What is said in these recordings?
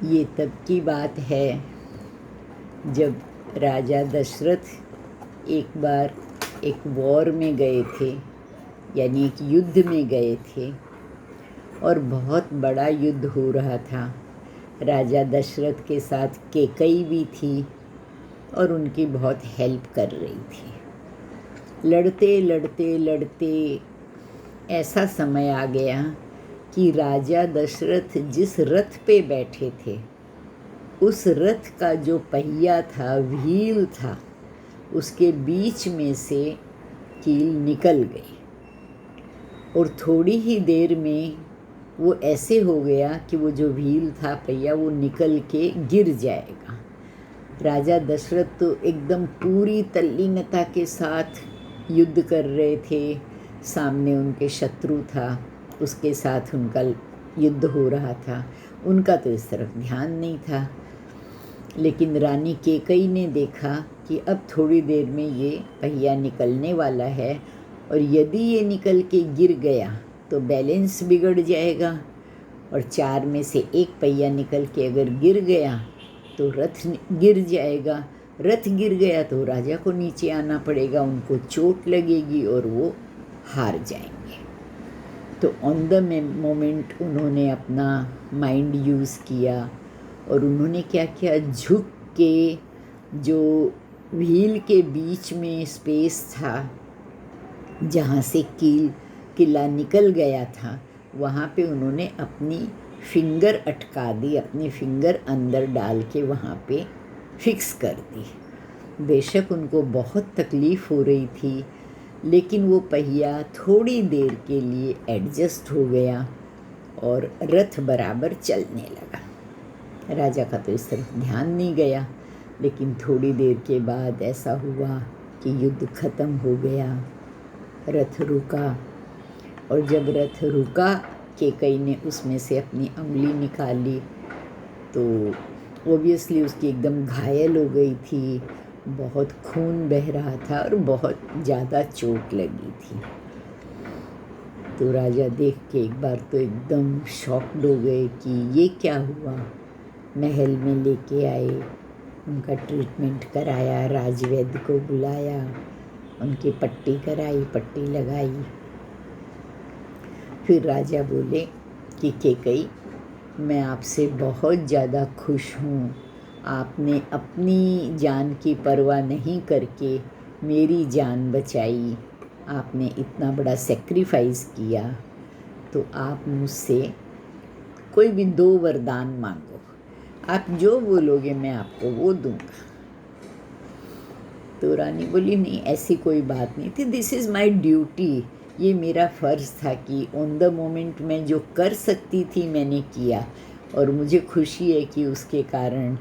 ये तब की बात है जब राजा दशरथ एक बार एक वॉर में गए थे, यानी एक युद्ध में गए थे, और बहुत बड़ा युद्ध हो रहा था। राजा दशरथ के साथ कैकई भी थी और उनकी बहुत हेल्प कर रही थी। लड़ते लड़ते लड़ते ऐसा समय आ गया कि राजा दशरथ जिस रथ पे बैठे थे, उस रथ का जो पहिया था, व्हील था, उसके बीच में से कील निकल गई और थोड़ी ही देर में वो ऐसे हो गया कि वो जो व्हील था, पहिया, वो निकल के गिर जाएगा। राजा दशरथ तो एकदम पूरी तल्लीनता के साथ युद्ध कर रहे थे। सामने उनके शत्रु था, उसके साथ उनका युद्ध हो रहा था। उनका तो इस तरफ ध्यान नहीं था। लेकिन रानी कैकई ने देखा कि अब थोड़ी देर में ये पहिया निकलने वाला है, और यदि ये निकल के गिर गया तो बैलेंस बिगड़ जाएगा, और 4 में से एक पहिया निकल के अगर गिर गया तो रथ गिर जाएगा। रथ गिर गया तो राजा को नीचे आना पड़ेगा, उनको चोट लगेगी और वो हार जाएंगे। तो ऑन द मोमेंट उन्होंने अपना माइंड यूज़ किया और उन्होंने क्या किया, झुक के जो व्हील के बीच में स्पेस था जहाँ से किला निकल गया था, वहाँ पे उन्होंने अपनी फिंगर अटका दी, अपनी फिंगर अंदर डाल के वहाँ पे फिक्स कर दी। बेशक उनको बहुत तकलीफ़ हो रही थी, लेकिन वो पहिया थोड़ी देर के लिए एडजस्ट हो गया और रथ बराबर चलने लगा। राजा का तो इस तरफ ध्यान नहीं गया, लेकिन थोड़ी देर के बाद ऐसा हुआ कि युद्ध खत्म हो गया, रथ रुका। और जब रथ रुका, कैकई ने उसमें से अपनी उंगली निकाली तो ओबियसली उसकी एकदम घायल हो गई थी, बहुत खून बह रहा था और बहुत ज़्यादा चोट लगी थी। तो राजा देख के एक बार तो एकदम शॉक्ड हो गए कि ये क्या हुआ। महल में लेके आए, उनका ट्रीटमेंट कराया, राजवैद्य को बुलाया, उनकी पट्टी कराई, पट्टी लगाई। फिर राजा बोले कि कैकई, मैं आपसे बहुत ज़्यादा खुश हूँ। आपने अपनी जान की परवाह नहीं करके मेरी जान बचाई, आपने इतना बड़ा सेक्रीफाइस किया। तो आप मुझसे कोई भी 2 वरदान मांगो, आप जो बोलोगे मैं आपको वो दूंगा। तो रानी बोली, नहीं ऐसी कोई बात नहीं थी, दिस इज़ माई ड्यूटी, ये मेरा फ़र्ज़ था कि ऑन द मोमेंट मैं जो कर सकती थी मैंने किया, और मुझे खुशी है कि उसके कारण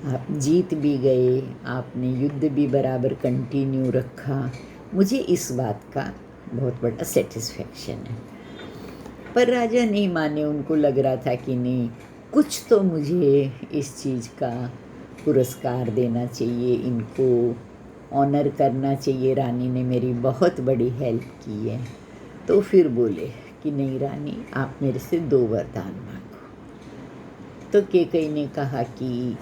आप जीत भी गए, आपने युद्ध भी बराबर कंटिन्यू रखा, मुझे इस बात का बहुत बड़ा सेटिस्फेक्शन है। पर राजा नहीं माने, उनको लग रहा था कि नहीं, कुछ तो मुझे इस चीज़ का पुरस्कार देना चाहिए, इनको ऑनर करना चाहिए, रानी ने मेरी बहुत बड़ी हेल्प की है। तो फिर बोले कि नहीं रानी, आप मेरे से 2 वरदान मांगो। तो कैकई ने कहा कि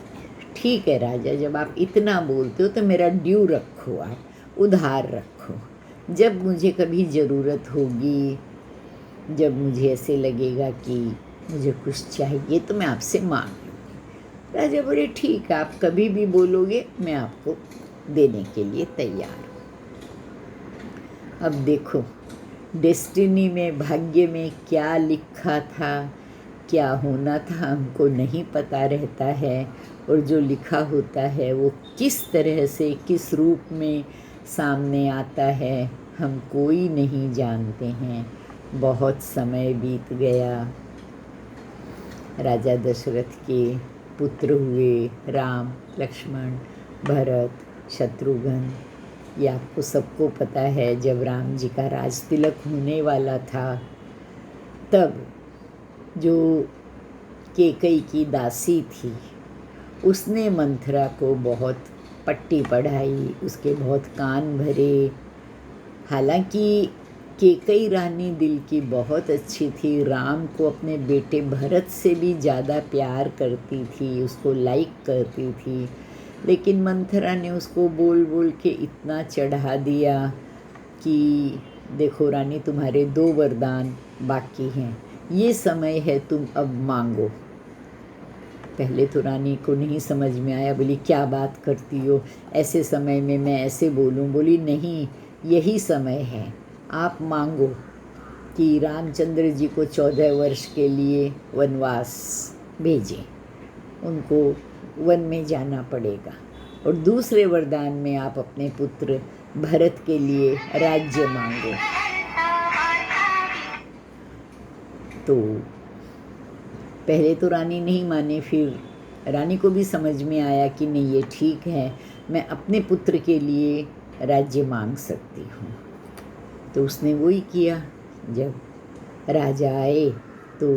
ठीक है राजा, जब आप इतना बोलते हो तो मेरा ड्यू रखो, आप उधार रखो, जब मुझे कभी ज़रूरत होगी, जब मुझे ऐसे लगेगा कि मुझे कुछ चाहिए तो मैं आपसे मांग लूँगी। राजा बोले ठीक है, आप कभी भी बोलोगे मैं आपको देने के लिए तैयार हूँ। अब देखो, डेस्टिनी में, भाग्य में क्या लिखा था, क्या होना था, हमको नहीं पता रहता है, और जो लिखा होता है वो किस तरह से, किस रूप में सामने आता है, हम कोई नहीं जानते हैं। बहुत समय बीत गया, राजा दशरथ के पुत्र हुए राम, लक्ष्मण, भरत, शत्रुघ्न। ये आपको सबको पता है, जब राम जी का राज तिलक होने वाला था, तब जो कैकई की दासी थी, उसने मंथरा को बहुत पट्टी पढ़ाई, उसके बहुत कान भरे। हालांकि कैकेयी रानी दिल की बहुत अच्छी थी, राम को अपने बेटे भरत से भी ज़्यादा प्यार करती थी, उसको लाइक करती थी। लेकिन मंथरा ने उसको बोल बोल के इतना चढ़ा दिया कि देखो रानी, तुम्हारे 2 वरदान बाकी हैं, ये समय है, तुम अब मांगो। पहले तो रानी को नहीं समझ में आया, बोली क्या बात करती हो, ऐसे समय में मैं ऐसे बोलूं? बोली नहीं, यही समय है, आप मांगो कि रामचंद्र जी को 14 वर्ष के लिए वनवास भेजें, उनको वन में जाना पड़ेगा। और दूसरे वरदान में आप अपने पुत्र भरत के लिए राज्य मांगो। तो पहले तो रानी नहीं माने, फिर रानी को भी समझ में आया कि नहीं, ये ठीक है, मैं अपने पुत्र के लिए राज्य मांग सकती हूँ। तो उसने वही किया। जब राजा आए तो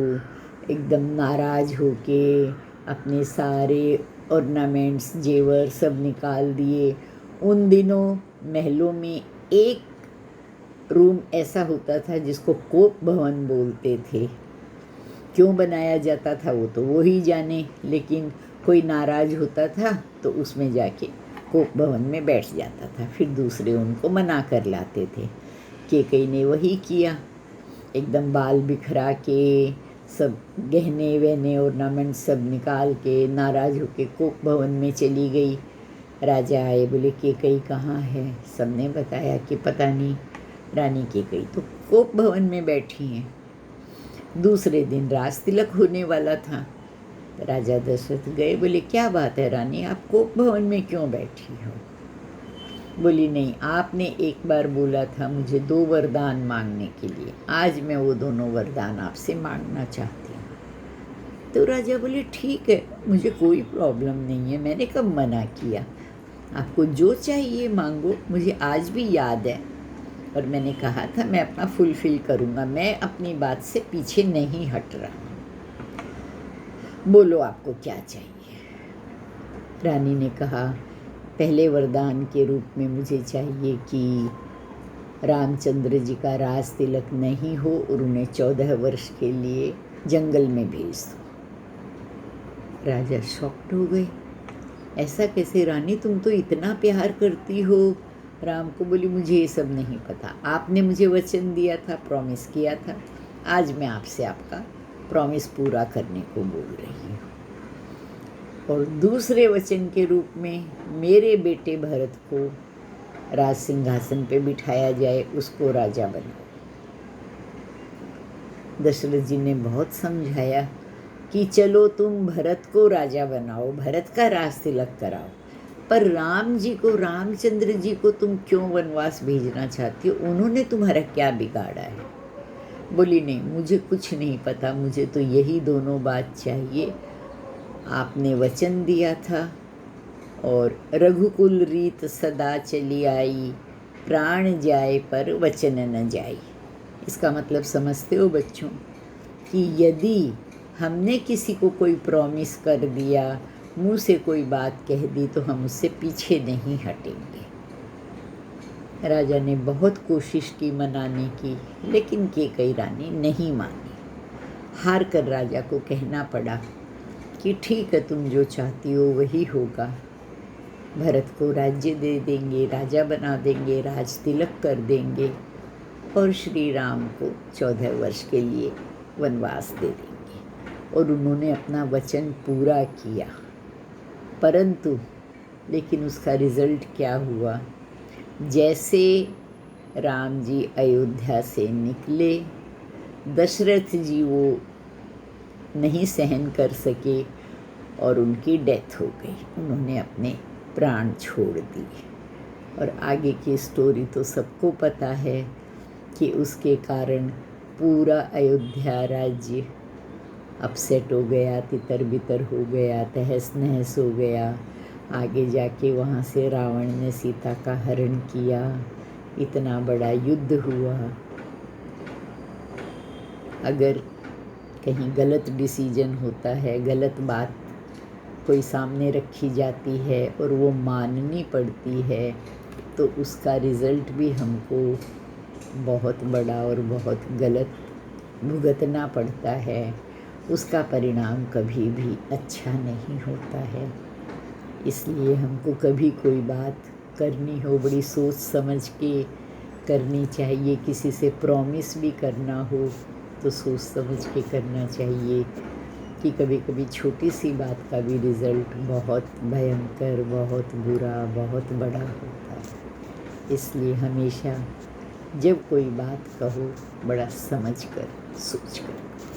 एकदम नाराज होके अपने सारे ऑर्नामेंट्स, जेवर सब निकाल दिए। उन दिनों महलों में एक रूम ऐसा होता था जिसको कोप भवन बोलते थे। क्यों बनाया जाता था वो तो वो ही जाने, लेकिन कोई नाराज होता था तो उसमें जाके कोप भवन में बैठ जाता था, फिर दूसरे उनको मना कर लाते थे। कैकेयी ने वही किया, एकदम बाल बिखरा के, सब गहने वहने ऑर्नामेंट सब निकाल के नाराज होके कोप भवन में चली गई। राजा आए, बोले कैकेयी कहाँ है? सबने बताया कि पता नहीं, रानी कैकेयी तो कोप भवन में बैठी हैं। दूसरे दिन राज तिलक होने वाला था। राजा दशरथ गए, बोले क्या बात है रानी, आप कोप भवन में क्यों बैठी हो? बोली नहीं, आपने एक बार बोला था मुझे 2 वरदान मांगने के लिए, आज मैं वो दोनों वरदान आपसे मांगना चाहती हूँ। तो राजा बोले ठीक है, मुझे कोई प्रॉब्लम नहीं है, मैंने कब मना किया, आपको जो चाहिए मांगो, मुझे आज भी याद है और मैंने कहा था मैं अपना फुलफिल करूँगा, मैं अपनी बात से पीछे नहीं हट रहा हूँ, बोलो आपको क्या चाहिए। रानी ने कहा पहले वरदान के रूप में मुझे चाहिए कि रामचंद्र जी का राज तिलक नहीं हो और उन्हें 14 वर्ष के लिए जंगल में भेज दो। राजा शॉक्ड हो गए, ऐसा कैसे रानी, तुम तो इतना प्यार करती हो राम को। बोली मुझे ये सब नहीं पता, आपने मुझे वचन दिया था, प्रॉमिस किया था, आज मैं आपसे आपका प्रॉमिस पूरा करने को बोल रही हूँ। और दूसरे वचन के रूप में मेरे बेटे भरत को राज सिंहासन पे बिठाया जाए, उसको राजा बनाओ। दशरथ जी ने बहुत समझाया कि चलो तुम भरत को राजा बनाओ, भरत का राज तिलक कराओ, पर राम जी को, रामचंद्र जी को तुम क्यों वनवास भेजना चाहती हो, उन्होंने तुम्हारा क्या बिगाड़ा है? बोली नहीं, मुझे कुछ नहीं पता, मुझे तो यही दोनों बात चाहिए, आपने वचन दिया था और रघुकुल रीत सदा चली आई, प्राण जाए पर वचन न जाई। इसका मतलब समझते हो बच्चों कि यदि हमने किसी को कोई प्रॉमिस कर दिया, मुंह से कोई बात कह दी, तो हम उससे पीछे नहीं हटेंगे। राजा ने बहुत कोशिश की मनाने की, लेकिन कैकेयी रानी नहीं मानी। हार कर राजा को कहना पड़ा कि ठीक है, तुम जो चाहती हो वही होगा, भरत को राज्य दे देंगे, राजा बना देंगे, राज तिलक कर देंगे और श्री राम को 14 वर्ष के लिए वनवास दे देंगे। और उन्होंने अपना वचन पूरा किया, परंतु लेकिन उसका रिज़ल्ट क्या हुआ? जैसे राम जी अयोध्या से निकले, दशरथ जी वो नहीं सहन कर सके और उनकी डेथ हो गई, उन्होंने अपने प्राण छोड़ दिए। और आगे की स्टोरी तो सबको पता है कि उसके कारण पूरा अयोध्या राज्य अपसेट हो गया, तितर बितर हो गया, तहस नहस हो गया। आगे जाके वहाँ से रावण ने सीता का हरण किया, इतना बड़ा युद्ध हुआ। अगर कहीं गलत डिसीजन होता है, गलत बात कोई सामने रखी जाती है और वो माननी पड़ती है, तो उसका रिज़ल्ट भी हमको बहुत बड़ा और बहुत गलत भुगतना पड़ता है, उसका परिणाम कभी भी अच्छा नहीं होता है। इसलिए हमको कभी कोई बात करनी हो, बड़ी सोच समझ के करनी चाहिए। किसी से प्रॉमिस भी करना हो तो सोच समझ के करना चाहिए, कि कभी कभी छोटी सी बात का भी रिज़ल्ट बहुत भयंकर, बहुत बुरा, बहुत बड़ा होता है। इसलिए हमेशा जब कोई बात कहो, बड़ा समझ कर, सोच कर।